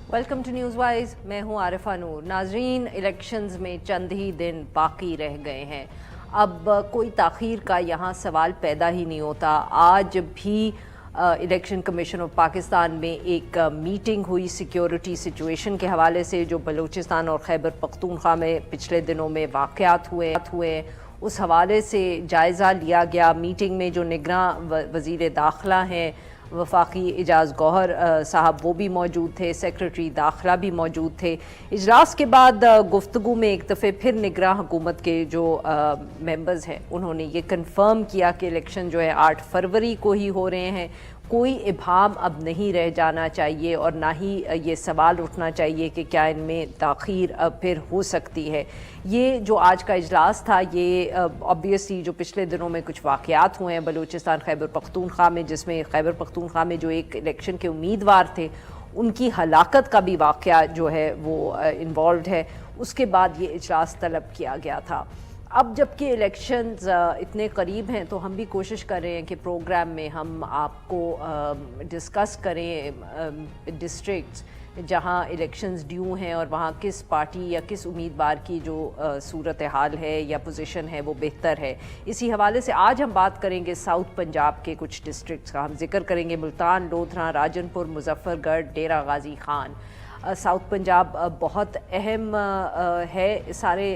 Welcome to news wise. मैं हूं आरिफा नूर। नाजरीन, इलेक्शंस में चंद ही दिन बाकी रह गए हैं। अब कोई ताख़ीर का यहाँ सवाल पैदा ही नहीं होता। आज भी इलेक्शन कमीशन ऑफ पाकिस्तान में एक मीटिंग हुई सिक्योरिटी सिचुएशन के हवाले से, जो बलूचिस्तान और खैबर पख्तूनख्वा में पिछले दिनों में वाक़यात हुए उस हवाले से जायज़ा लिया गया। मीटिंग में जो निगरान वज़ीर दाखिला हैं वफाकी एजाज़ गौहर साहब, वो भी मौजूद थे, सेक्रेटरी दाखिला भी मौजूद थे। इजलास के बाद गुफ्तगू में एक दफ़े फिर निगरान हुकूमत के जो मेंबर्स हैं उन्होंने ये कंफर्म किया कि इलेक्शन जो है 8 फरवरी को ही हो रहे हैं। कोई इब्हाम अब नहीं रह जाना चाहिए और ना ही ये सवाल उठना चाहिए कि क्या इनमें ताख़ीर अब फिर हो सकती है। ये जो आज का इजलास था, ये ऑब्वियसली जो पिछले दिनों में कुछ वाक़यात हुए हैं बलूचिस्तान खैबर पख्तूनख्वा में, जिसमें खैबर पख्तूनख्वा में जो एक इलेक्शन के उम्मीदवार थे उनकी हलाकत का भी वाक़या जो है वो इन्वॉल्व है, उसके बाद ये इजलास तलब किया गया था। अब जबकि इलेक्शंस इतने करीब हैं तो हम भी कोशिश कर रहे हैं कि प्रोग्राम में हम आपको डिस्कस करें डिस्ट्रिक्ट्स जहां इलेक्शंस ड्यू हैं और वहां किस पार्टी या किस उम्मीदवार की जो सूरत हाल है या पोजीशन है वो बेहतर है। इसी हवाले से आज हम बात करेंगे साउथ पंजाब के कुछ डिस्ट्रिक्ट्स का। हम जिक्र करेंगे मुल्तान, लोधरा, राजनपुर, मुजफ्फरगढ़, डेरा गाजी खान। साउथ पंजाब बहुत अहम है। सारे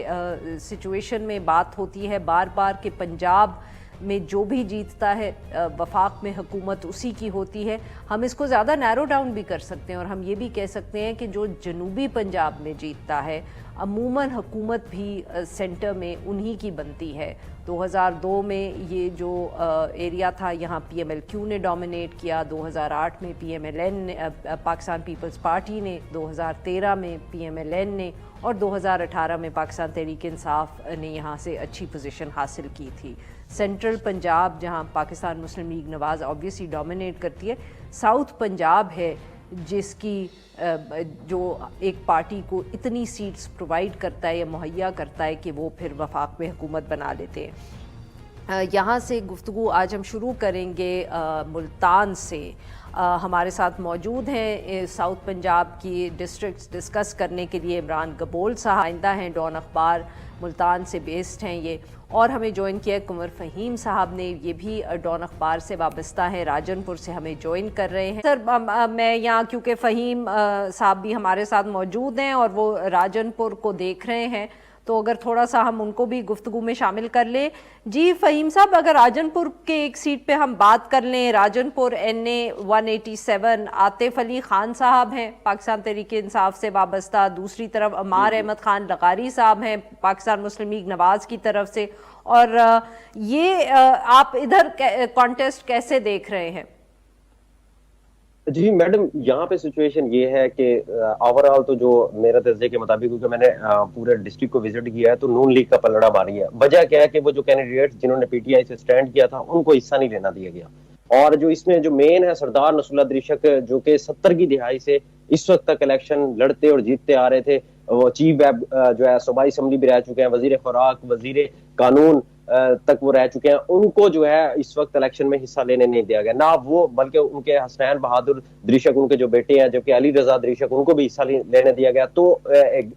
सिचुएशन में बात होती है बार बार कि पंजाब में जो भी जीतता है वफाक में हुकूमत उसी की होती है। हम इसको ज़्यादा नैरो डाउन भी कर सकते हैं और हम ये भी कह सकते हैं कि जो जनूबी पंजाब में जीतता है अमूमन हुकूमत भी सेंटर में उन्हीं की बनती है। 2002 में ये जो एरिया था यहाँ PMLQ ने डोमिनेट किया, 2008 में PMLN ने पाकिस्तान पीपल्स पार्टी ने, 2013 में PMLN ने और 2018 में पाकिस्तान तहरीक इंसाफ ने यहाँ से अच्छी पोजीशन हासिल की थी। सेंट्रल पंजाब जहाँ पाकिस्तान मुस्लिम लीग नवाज़ ऑब्वियसली डोमिनेट करती है, साउथ पंजाब है जिसकी जो एक पार्टी को इतनी सीट्स प्रोवाइड करता है या मुहैया करता है कि वो फिर वफाक में हुकूमत बना लेते हैं। यहाँ से गुफ्तगू आज हम शुरू करेंगे मुल्तान से। हमारे साथ मौजूद हैं साउथ पंजाब की डिस्ट्रिक्ट्स डिस्कस करने के लिए इमरान गबोल साहब, आइंदा हैं, डॉन अखबार मुल्तान से बेस्ड हैं ये, और हमें ज्वाइन किया कुंवर फ़हीम साहब ने, ये भी डॉन अखबार से वाबस्ता है, राजनपुर से हमें ज्वाइन कर रहे हैं। सर मैं यहाँ क्योंकि फ़हीम साहब भी हमारे साथ मौजूद हैं और वो राजनपुर को देख रहे हैं, तो अगर थोड़ा सा हम उनको भी गुफ्तगू में शामिल कर लें। जी फ़हीम साहब, अगर राजनपुर के एक सीट पे हम बात कर लें, राजनपुर NA 187 आतिफ अली खान साहब हैं पाकिस्तान तहरीक इंसाफ से वाबस्ता, दूसरी तरफ अमार अहमद खान लगारी साहब हैं पाकिस्तान मुस्लिम लीग नवाज़ की तरफ से, और ये आप इधर कॉन्टेस्ट कैसे देख रहे हैं? जी मैडम, यहाँ पे सिचुएशन ये है कि ओवरऑल तो जो मेरा तजज़िये के मुताबिक, क्योंकि मैंने पूरे डिस्ट्रिक्ट को विजिट किया है, तो नून लीग का पलड़ा भारी है। वजह क्या है कि वो जो कैंडिडेट जिन्होंने PTI से स्टैंड किया था उनको हिस्सा नहीं लेना दिया गया। और जो इसमें जो मेन है सरदार नसरुल्लाह दरीशक, जो कि 70 की दिहाई से इस वक्त तक इलेक्शन लड़ते और जीतते आ रहे थे। वो चीफ वेब जो है सूबाई असम्बली भी रह चुके हैं, वजीर खुराक, वजीर कानून तक वो रह चुके हैं। उनको जो है इस वक्त इलेक्शन में हिस्सा लेने नहीं दिया गया, ना वो बल्कि उनके हसनैन बहादुर दरीशक उनके जो बेटे हैं, जबकि अली रजा दरीशक, उनको भी हिस्सा लेने दिया गया। तो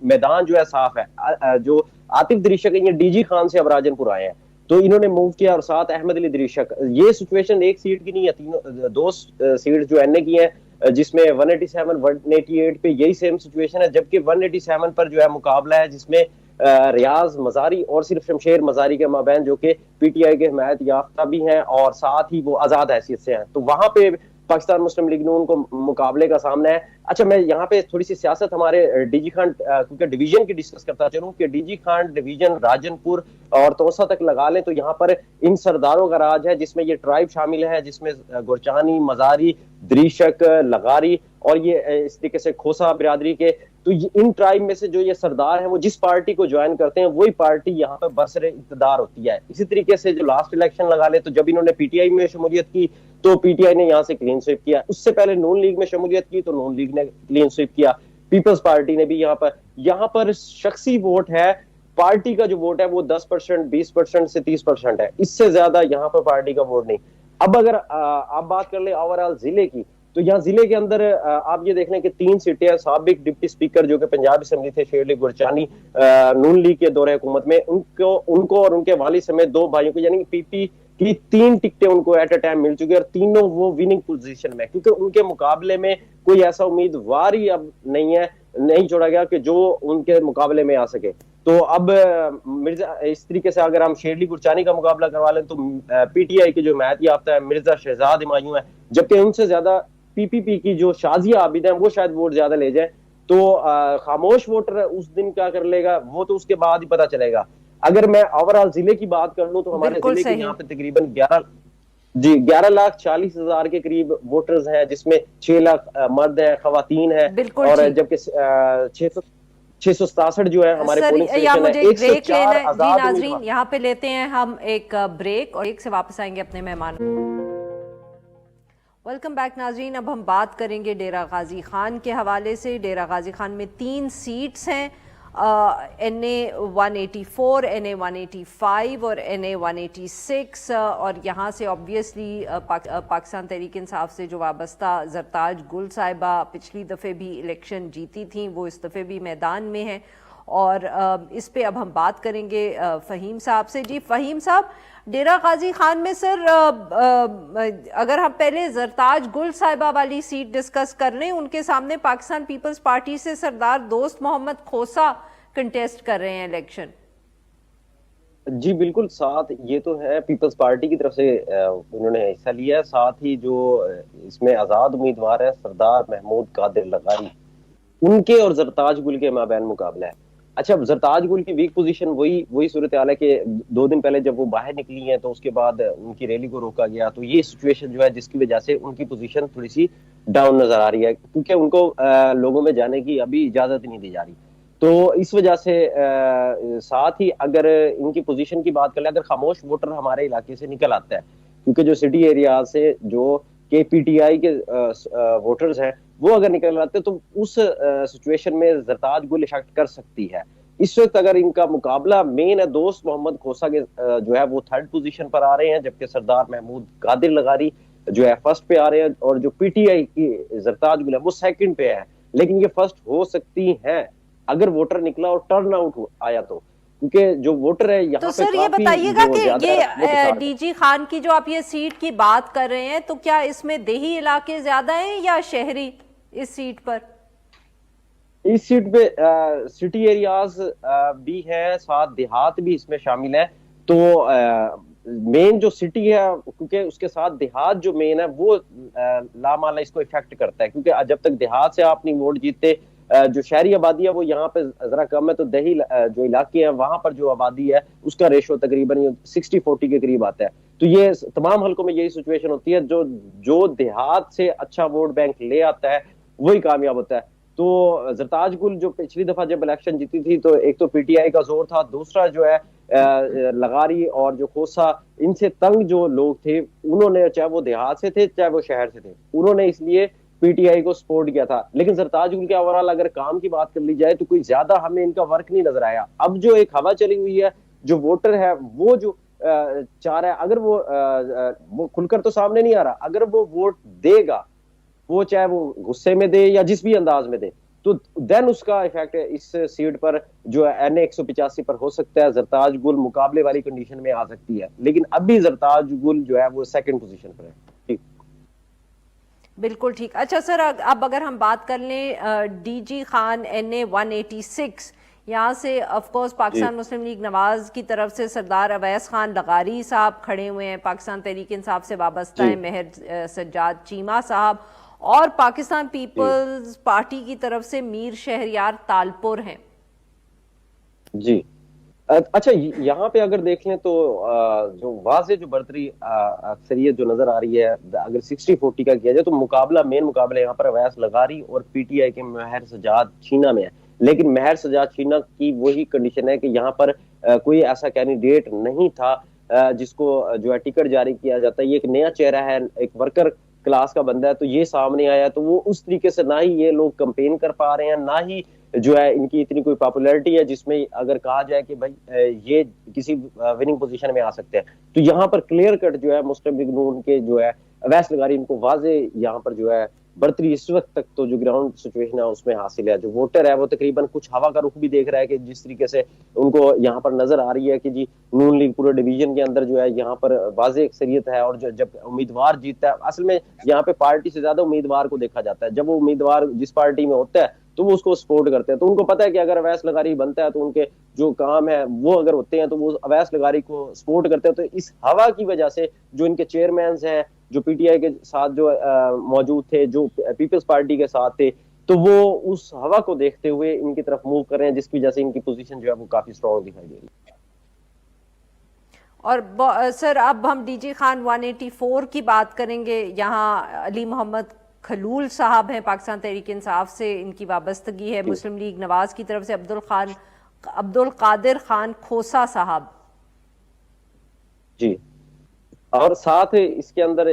मैदान जो है साफ है। जो आतिफ दरीशक ये DG खान से अब राजनपुर आए हैं, तो इन्होंने मूव किया, और साथ अहमद अली दरीशक। ये सिचुएशन एक सीट की नहीं है, दो सीट जो NA की है, जिसमें 187 188 पे यही सेम सिचुएशन है, जबकि 187 पर जो है मुकाबला है जिसमें रियाज मजारी और सिर्फ शमशेर मजारी के माबैन, जो कि PTI के हिमायत याफ्ता भी हैं और साथ ही वो आजाद हैसियत से हैं। तो वहां पे पाकिस्तान मुस्लिम लीग नून को मुकाबले का सामना है। अच्छा, मैं यहाँ पे थोड़ी सी सियासत हमारे DG खान क्योंकि डिवीजन की डिस्कस करता चलूं कि DG खान डिवीजन राजनपुर और तोसा तक लगा लें तो यहाँ पर इन सरदारों का राज है, जिसमें ये ट्राइब शामिल है, जिसमें गुरचानी, मजारी, दरीशक, लगारी और ये इस तरीके से खोसा बिरादरी के। तो इन ट्राइब में से जो ये सरदार हैं वो जिस पार्टी को ज्वाइन करते हैं वही पार्टी यहाँ पर बरसरे इक़्तिदार होती है। इसी तरीके से जो लास्ट इलेक्शन लगा ले, तो जब इन्होंने PTI में शमूलियत की तो PTI ने यहाँ से क्लीन स्वीप किया। उससे पहले नून लीग में शमूलियत की तो नून लीग ने क्लीन स्वीप किया। पीपल्स पार्टी ने भी यहाँ पर शख्सी वोट है, पार्टी का जो वोट है वो 10%, 20% से 30% है, इससे ज्यादा यहाँ पर पार्टी का वोट नहीं। अब अगर आप बात कर ले ओवरऑल जिले की, तो यहाँ जिले के अंदर आप ये देख लें कि 3 सीटें हैं। साबिक डिप्टी स्पीकर जो कि पंजाब असेंबली थे, शेर अली गुरचानी, नून लीग के दौरे हुकूमत में, उनको और उनके वालिद समेत 2 भाइयों को, यानी कि पीपी की 3 टिकटें उनको एट अ टाइम मिल चुकी है, और तीनों वो विनिंग पोजीशन में, क्योंकि उनके मुकाबले में कोई ऐसा उम्मीदवार ही अब नहीं है, नहीं छोड़ा गया कि जो उनके मुकाबले में आ सके। तो अब मिर्जा, इस तरीके से अगर हम शेरली गुरचानी का मुकाबला करवा लें तो पीटीआई के जो मैत याफ्ता है मिर्जा शहजाद हुमायूं है, जबकि उनसे ज्यादा पीपीपी की जो शाजिया आबिद है वो शायद वोट ज्यादा ले जाए। तो खामोश वोटर उस दिन क्या कर लेगा वो तो उसके बाद ही पता चलेगा। अगर मैं ओवरऑल जिले की बात कर लूं तो हमारे जिले के यहाँ पे तकरीबन 11,40,000 के करीब वोटर्स हैं, जिसमें 6 लाख मर्द हैं, खवातीन हैं, और जबकि 667 जो है हमारे पोलिंग स्टेशन है। 104 आजाद। नाजरीन यहाँ पे लेते हैं हम एक ब्रेक और एक से वापस आएंगे अपने मेहमान। वेलकम बैक नाजरीन। अब हम बात करेंगे डेरा गाजी खान के हवाले से। डेरा गाजी खान में 3 सीट्स हैं, NA 184, NA 185 और NA 186, और यहाँ से ऑब्वियसली पाकिस्तान तहरीक इंसाफ से जो वाबस्ता जरताज गुल साहिबा पिछली दफ़े भी इलेक्शन जीती थी, वो इस दफ़े भी मैदान में हैं। और इस पे अब हम बात करेंगे फ़हीम साहब से। जी फ़हीम साहब, डेरा गाजी खान में सर अगर हम पहले जरताज गुल साहिबा वाली सीट डिस्कस कर लें, उनके सामने पाकिस्तान पीपल्स पार्टी से सरदार दोस्त मोहम्मद खोसा कंटेस्ट कर रहे हैं इलेक्शन। जी बिल्कुल, साथ ये तो है पीपल्स पार्टी की तरफ से उन्होंने हिस्सा लिया है, साथ ही जो इसमें आजाद उम्मीदवार है सरदार महमूद कादिर लगारी, उनके और जरताज गुल के माबैन मुकाबला है। अच्छा, जरताज गुल की वीक पोजीशन वही सूरत हाल है कि 2 दिन पहले जब वो बाहर निकली हैं तो उसके बाद उनकी रैली को रोका गया, तो ये सिचुएशन जो है जिसकी वजह से उनकी पोजीशन थोड़ी सी डाउन नजर आ रही है, क्योंकि उनको लोगों में जाने की अभी इजाजत नहीं दी जा रही। तो इस वजह से साथ ही अगर इनकी पोजीशन की बात कर ले, अगर खामोश वोटर हमारे इलाके से निकल आता है, क्योंकि जो सिटी एरिया से जो के पीटीआई के वोटर्स हैं वो अगर निकल आते तो उस सिचुएशन में जरताज गुल इफेक्ट कर सकती है। इस वक्त अगर इनका मुकाबला मेन है दोस्त मोहम्मद खोसा के जो है वो 3rd पोजीशन पर आ रहे हैं, जबकि सरदार महमूद कादिर लगारी जो है 1st पे आ रहे हैं, और जो पीटीआई की जरताज गुल है वो 2nd पे है। लेकिन ये 1st हो सकती है अगर वोटर निकला और टर्न आउट आया तो, क्योंकि जो वोटर है यहाँ तो पे सर ये बताइएगा कि ये डीजी खान की जो आप ये सीट की बात कर रहे हैं, तो क्या इसमें देही इलाके ज्यादा हैं या शहरी इस सीट पर? इस सीट पे सिटी एरियाज भी है, साथ देहात भी इसमें शामिल है। तो मेन जो सिटी है, क्योंकि उसके साथ देहात जो मेन है वो लामाला इसको इफेक्ट करता है, क्योंकि जब तक देहात से आप नहीं वोट जीतते, जो शहरी आबादी है वो यहाँ पे जरा कम है, तो दही जो इलाके हैं वहां पर जो आबादी है उसका रेशो तकरीबन 60-40 के करीब आता है। तो ये तमाम हल्कों में यही सिचुएशन होती है, जो देहात से अच्छा वोट बैंक ले आता है वही कामयाब होता है। तो जरताज गुल जो पिछली दफा जब इलेक्शन जीती थी तो एक तो पीटीआई का जोर था, दूसरा जो है लगारी और जो खोसा, इनसे तंग जो लोग थे उन्होंने, चाहे वो देहात से थे चाहे वो शहर से थे, उन्होंने इसलिए पीटीआई को सपोर्ट किया था। लेकिन सरताज गुल के ओवरऑल अगर काम की बात कर ली जाए तो कोई ज्यादा हमें इनका वर्क नहीं नजर आया। अब जो एक हवा चली हुई है, जो वोटर है वो जो चाह रहा है, अगर वो खुलकर तो सामने नहीं आ रहा, अगर वो वोट देगा, वो चाहे वो गुस्से में दे या जिस भी अंदाज में दे, तो देन उसका इफेक्ट इस सीट पर जो है NA 185 पर हो सकता है। जरताज गुल मुकाबले वाली कंडीशन में आ सकती है, लेकिन अभी जरताज गुल जो है वो 2nd पोजीशन पर है। ठीक, बिल्कुल ठीक। अच्छा सर, अब अगर हम बात कर लें डीजी खान NA 186, यहाँ से of course Pakistan Muslim league Nawaz की तरफ से सरदार अवैस खान लगारी साहब खड़े हुए हैं, पाकिस्तान तहरीक इंसाफ से वाबस्ता है मेहर सज्जाद चीमा साहब, और पाकिस्तान पीपल्स पार्टी की तरफ से मीर शहरियार तालपुर हैं। जी अच्छा, यहाँ पे अगर देख लें तो जो वाज़े जो बढ़तरी अक्सरियत जो नजर आ रही है, अगर 60-40 का किया जाए तो मेन मुकाबला यहाँ पर अवैस लगारी और पीटीआई के महर सजाद चीना में है। लेकिन महर सजाद चीना की वही कंडीशन है कि यहाँ पर कोई ऐसा कैंडिडेट नहीं था जिसको जो है टिकट जारी किया जाता है। ये एक नया चेहरा है, एक वर्कर क्लास का बंदा है, तो ये सामने आया, तो वो उस तरीके से ना ही ये लोग कंपेन कर पा रहे हैं, ना ही जो है इनकी इतनी कोई पॉपुलैरिटी है जिसमें अगर कहा जाए कि भाई ये किसी विनिंग पोजीशन में आ सकते हैं। तो यहाँ पर क्लियर कट जो है मुस्लिम लीग नून के जो है अवैस लगारी इनको वाजे यहाँ पर जो है बढ़तरी इस वक्त तक तो जो ग्राउंड सिचुएशन है उसमें हासिल है। जो वोटर है वो तकरीबन कुछ हवा का रुख भी देख रहा है कि जिस तरीके से उनको यहाँ पर नजर आ रही है कि जी नून लीग पूरे डिवीजन के अंदर जो है यहाँ पर वाज़ेह अक्सरियत है, और जो जब उम्मीदवार जीतता है, असल में यहाँ पे पार्टी से ज्यादा उम्मीदवार को देखा जाता है। जब वो उम्मीदवार जिस पार्टी में होता है तो वो उसको सपोर्ट करते हैं, तो उनको पता है कि अगर अवैस लगारी बनता है तो उनके जो काम है वो अगर होते हैं तो वो अवैस लगारी को सपोर्ट करते हैं। तो इस हवा की वजह से जो इनके चेयरमैन हैं, जो पीटीआई के साथ जो मौजूद थे, जो पीपल्स पार्टी के साथ थे, तो वो उस हवा को देखते हुए इनकी तरफ मूव कर रहे हैं, जिसकी वजह से इनकी पोजीशन जो है वो काफी स्ट्रॉन्ग दिखाई दे रही है। और सर अब हम डीजी खान 184 की बात करेंगे। यहाँ अली मोहम्मद खलूल साहब हैं, पाकिस्तान तहरीक इंसाफ से इनकी वाबस्तगी है। मुस्लिम लीग नवाज की तरफ से अब्दुल कादिर खान खोसा साहब जी, और साथ इसके अंदर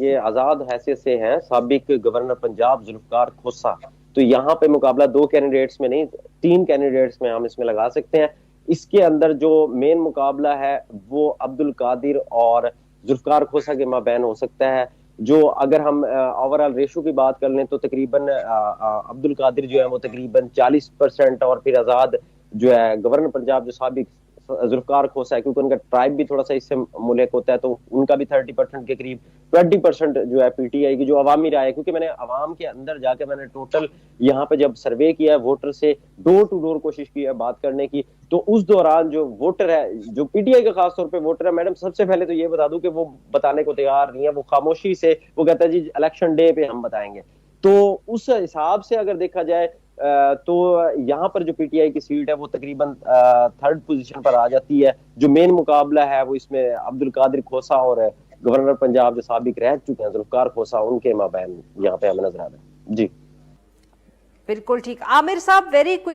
ये आजाद हैसियत से हैं साबिक गवर्नर पंजाब जुल्फकार खोसा। तो यहाँ पे मुकाबला दो कैंडिडेट्स में नहीं, तीन कैंडिडेट्स में हम इसमें लगा सकते हैं। इसके अंदर जो मेन मुकाबला है वो अब्दुल कादिर और जुल्फकार खोसा के माबैन हो सकता है। जो अगर हम ओवरऑल रेशो की बात कर लें तो तकरीबन अब्दुल कादिर जो है वो तकरीबन 40%, और फिर आजाद जो है गवर्नर पंजाब जो साबिक जुल्फकार खोसा है, क्योंकि उनका ट्राइब भी थोड़ा सा इससे मुल्क होता है, तो उनका भी 30% के करीब, 20% जो है पीटीआई की जो अवामी राय है। क्योंकि मैंने अवाम के अंदर जाके मैंने टोटल यहाँ पे जब सर्वे किया है वोटर से, डोर टू डोर कोशिश की है बात करने की, तो उस दौरान जो वोटर है, जो पीटीआई का खासतौर पर वोटर है, मैडम सबसे पहले तो ये बता दूं कि वो बताने को तैयार नहीं है। वो खामोशी से वो कहता है जी इलेक्शन डे पे हम बताएंगे। तो उस हिसाब से अगर देखा जाए तो यहाँ पर जो पीटीआई की सीट है वो तकरीबन थर्ड पोजीशन पर आ जाती है। जो मेन मुकाबला है वो इसमें अब्दुल कादिर खोसा और गवर्नर पंजाब जो साबिक रह चुके हैं जुल्फकार खोसा, उनके माबैन यहाँ पे हमें नजर आ रहा है। जी बिल्कुल ठीक। आमिर साहब वेरी